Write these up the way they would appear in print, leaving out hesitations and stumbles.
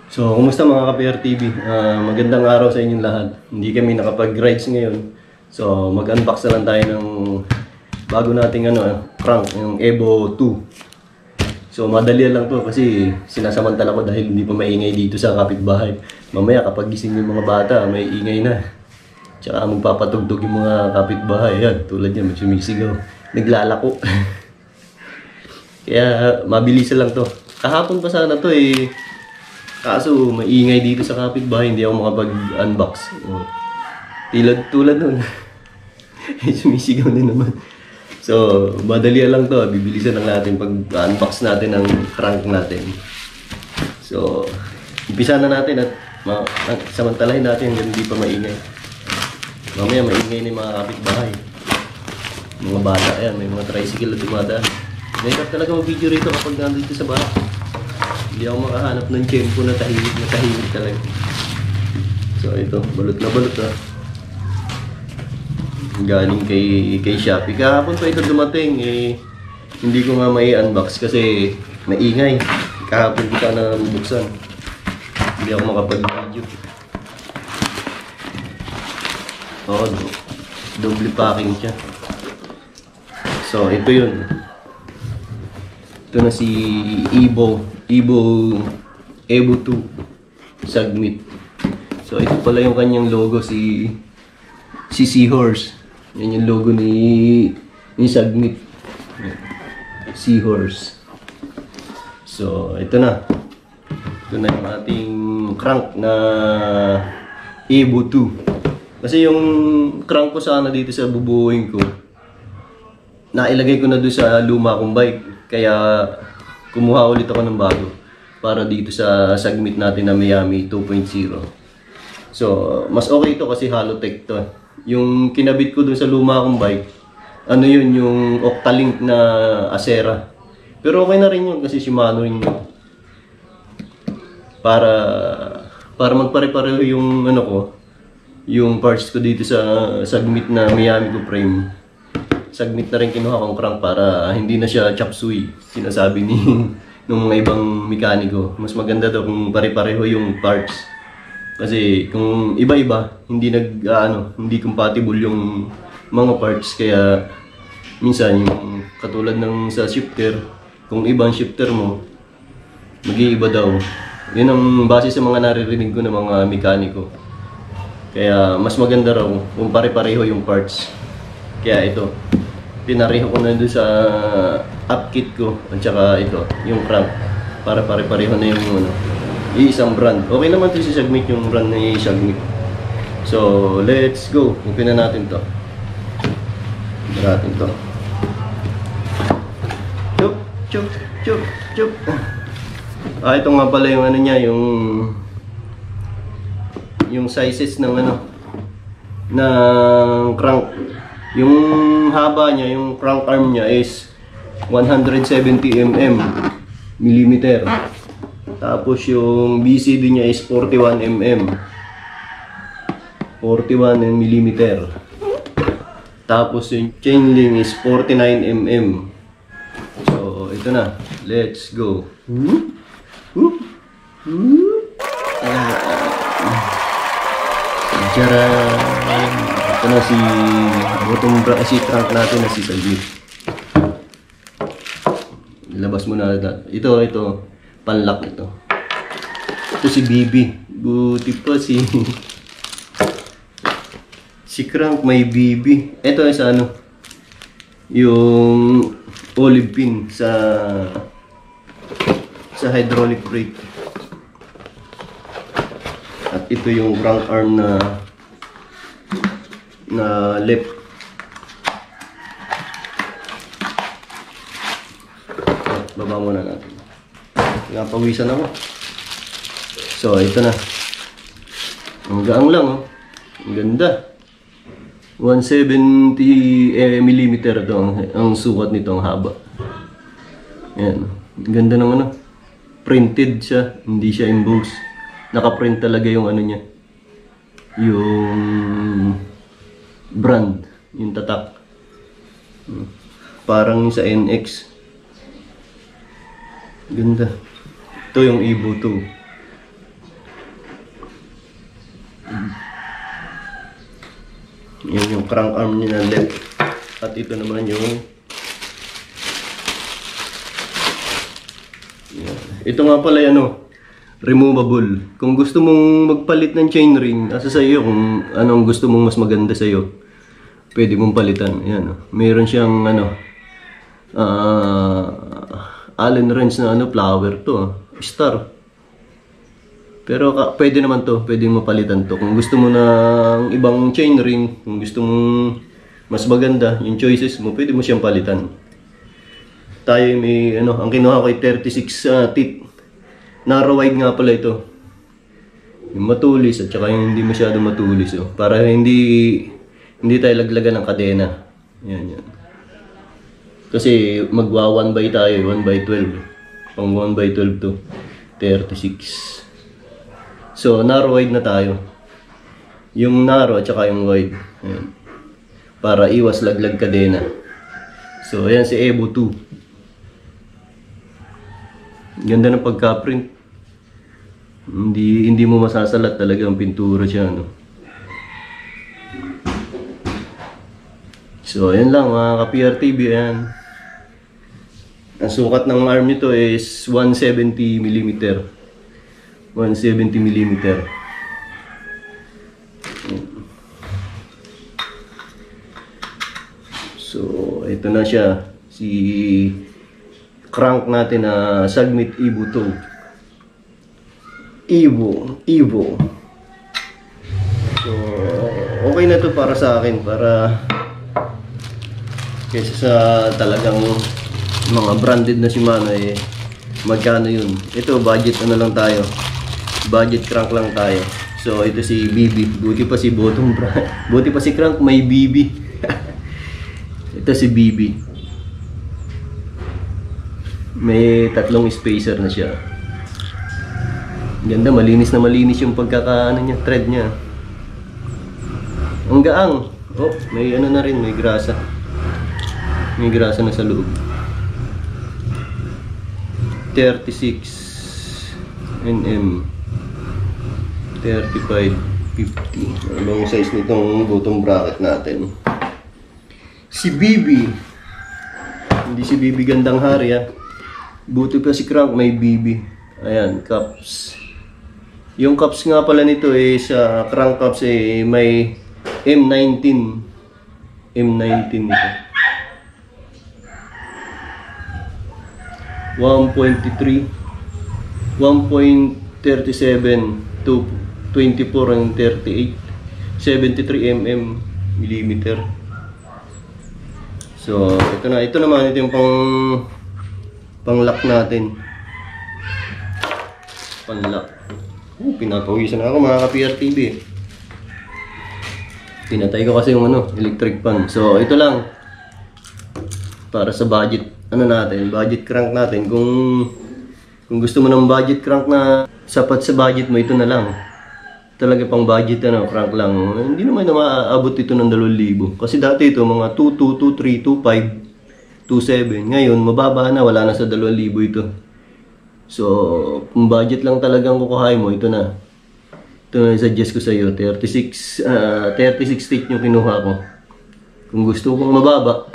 So, kumusta mga ka-PR TV? Magandang araw sa inyong lahat. Hindi kami nakapag-rides ngayon. So, mag-unbox na lang tayo ng bago nating crank, yung Evo 2. So, madali lang to kasi sinasamantala ko dahil hindi pa maingay dito sa kapitbahay. Mamaya kapag gising yung mga bata, may ingay na. Tsaka magpapatugtog yung mga kapitbahay. Yan, tulad yan, may sumisigaw. Naglalako. Kaya, mabilis lang to. Kahapon pa sana to eh. Kaso, maingay dito sa kapitbahay, hindi ako makapag-unbox. Tulad nun. Sumisigaw din naman. So, madali lang to. Bibilisan lang natin pag-unbox natin ng crank natin. So, umpisa na natin at samantalahin natin hanggang hindi pa maingay. Mamaya maingay na yung mga kapitbahay. Mga bata, ayan, may mga tricycle na dumadaan. Mahirap talaga mag-video rito kapag nandito sa bahay. Hindi ako makahanap ng tiyempo na tahimik talaga. So ito, balot na balot ha. Galing kay Shopee. Kahapon pa ito dumating eh. Hindi ko nga may unbox kasi maingay. Kahapon ko pa na bubuksan. Hindi ako makapag-video. Oo, double packing siya. So ito yun. Ito na si Evo 2 Sagmit. So ito pala yung kanyang logo, si Seahorse. Yan yung logo ni Sagmit. Seahorse. So ito na. Ito na yung ating crank na Evo 2. Kasi yung crank ko sana dito sa bubuuin ko, nailagay ko na doon sa luma kong bike. Kaya kumuha ulit ako ng bago para dito sa Sagmit natin na Miami 2.0. So, mas okay ito kasi Halotech to. Yung kinabit ko dun sa luma kong bike, ano yun, yung Octalink na Acera. Pero okay na rin yun kasi Shimano rin yun. Para magpare-pareho yung yung parts ko dito sa Sagmit na Miami ko frame. Sagmit na rin kinuha kong crank para hindi na siya chop suey, sinasabi ng mga ibang mekaniko. Mas maganda daw kung pare-pareho yung parts. Kasi kung iba-iba, hindi hindi compatible yung mga parts. Kaya minsan yung katulad ng sa shifter, kung ibang shifter mo, mag-iiba daw. Yun ang base sa mga naririnig ko ng mga mekaniko. Kaya mas maganda raw kung pare-pareho yung parts. Kaya ito, pinareho ko na doon sa upkit ko at saka ito, yung crank, para pare-pareho na yung isang brand. Okay naman ito si Sagmit, yung brand na Sagmit. So, let's go. Open na natin to. Open natin to. Chup, chup, chup, chup. Ito nga pala yung niya, yung sizes ng ng crank. Yung haba niya, yung crank arm niya is 170 mm. Tapos yung BCD niya is 41 mm. 41 mm. Tapos yung chain link is 49 mm. So, ito na. Let's go. Tcharan! Ito na si crank natin na si Sagmit. Ilabas mo na natin. Ito, panlock ito. Ito si BB. Buti pa si crank may BB. Ito ay sa yung olive pin sa hydraulic brake. At ito yung crank arm na left. Baba muna natin. Napawisan ako. So, ito na. Ang gaang lang, oh. Ang ganda. 170 mm ito ang sukat nito, ang haba. Ayan. Ang ganda ng printed siya, hindi siya embossed. Naka-print talaga yung niya. Yung brand, yung tatak. Parang sa NX. Ganda. Ito yung Evo 2. Yan yung crank arm niya na left. At ito naman yung yan. Ito nga pala yan, removable. Kung gusto mong magpalit ng chainring, nasa sa iyo kung anong gusto mong mas maganda sa iyo. Pwede mong palitan. Ayan, meron siyang Allen wrench na flower to, star. Pero pwede naman to, pwedeng mapalitan to. Kung gusto mo ng ibang chainring, kung gusto mong mas maganda yung choices mo, pwede mo siyang palitan. Tayo may ang kinuha ko ay 36 teeth. Narrow wide nga pala ito. Yung matulis at saka yung hindi masyado matulis, para hindi tayo laglagan ng kadena. Yan. Kasi magwa 1 by tayo, 1 by 12. Pang 1 by 12 to 36. So narrow wide na tayo. Yung narrow at saka yung wide. Ayan. Para iwas laglag kadena. So ayan si Evo 2. Ganda ng pagka-print. Hindi mo masasalat talaga ang pintura siya, So ayan lang mga ka-PRTV, ayan. Ang sukat ng arm nito is 170 mm. 170 mm. So ito na siya, si crank natin na Submit Evo 2. Evo. So, okay na to para sa akin, para kaysa sa talagang mga branded na Shimano magkano yun. Ito budget lang tayo. Budget crank lang tayo. So, ito si BB. Buti pa si bottom brand. Buti pa si crank may BB. Ito si BB. May 3 spacer na siya. Ganda, malinis na malinis yung thread niya. Ang gaang. Oh, may na rin, may grasa. May grasa na sa loob. 36 mm. 35, 50. Anong size nitong bottom bracket natin? Si BB. Hindi si BB gandang hari, Buti pa si crank may BB. Ayan, cups. Yung cups nga pala nito sa crank cups may M19. M19 nito. 1.3, 1.37 to 24 and 38. 73 mm. So, ito naman yung pang-lock natin. Pang-lock. Pinapawisan ako mga ka-PRTV. Pinatay ko kasi yung electric fan. So ito lang para sa budget budget crank natin. Kung gusto mo ng budget crank na sapat sa budget mo, ito na lang. Talaga pang budget crank lang. Hindi naman na maaabot ito ng 2,000. Kasi dati ito mga 2.2, 2.3, 2.5, 2.7. Ngayon mababa na, wala na sa 2,000 ito. So, kung budget lang talagang kukuhain mo, ito na. Ito na suggest ko sa iyo, 36 teeth yung kinuha ko. Kung gusto kong mababa,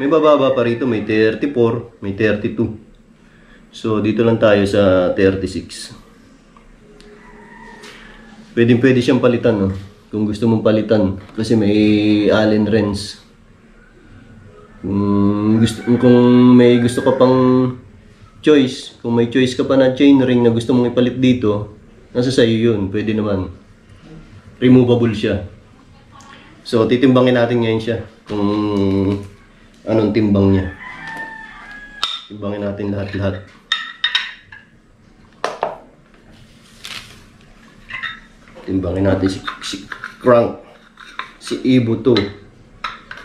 may bababa pa rito, may 34, may 32. So, dito lang tayo sa 36. Pwede siyang palitan, kung gusto mong palitan. Kasi may Allen wrench. Kung may gusto ka pang choice, kung may choice ka pa na chainring na gusto mong ipalit dito, nasa sa'yo yun, pwede naman. Removable siya. So, titimbangin natin ngayon siya kung anong timbang niya. Timbangin natin lahat-lahat. Timbangin natin si crank, si Evo 2,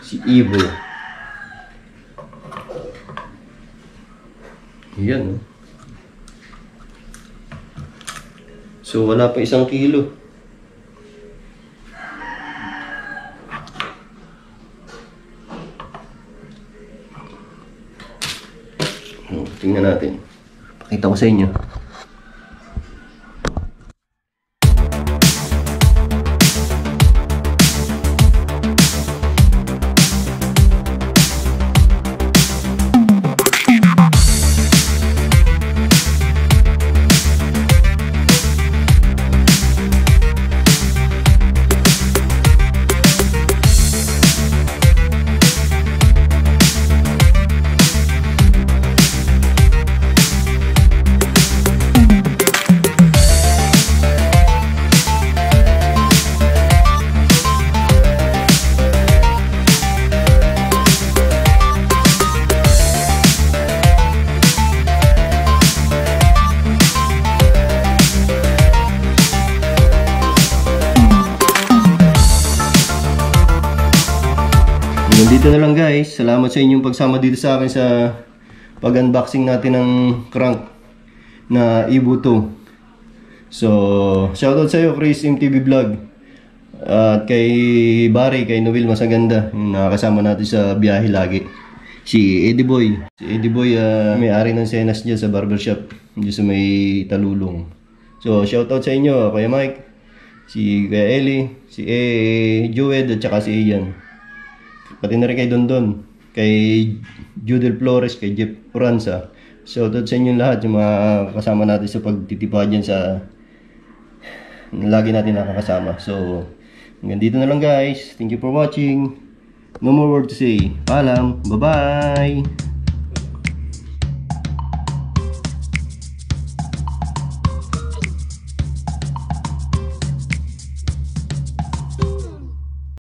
si Evo. Yan. So wala pa 1 kilo. Tingnan natin. Pakita ko sa inyo. Dito na lang guys. Salamat sa inyong pagsama dito sa akin sa pag-unboxing natin ng crank na Evo 2. So, shoutout sa iyo Chris MTV Vlog. At kay Barry, kay Noel Masaganda, yung nakakasama natin sa biyahe lagi. Si Eddie Boy. Si Eddie Boy, may-ari ng Senas dyan sa barbershop. Dyan sa may Talulong. So, shoutout sa inyo, Kuya Mike, si Kuya Eli, si Joed, at saka si Ian. Pati na rin kay Dondon, kay Judel Flores, kay Jeff Uranza. Shoutout sa inyo lahat, yung mga kasama natin sa pagtitipa dyan sa lagi natin nakakasama. So, hanggang dito na lang guys. Thank you for watching. No more word to say. Paalam. Bye-bye.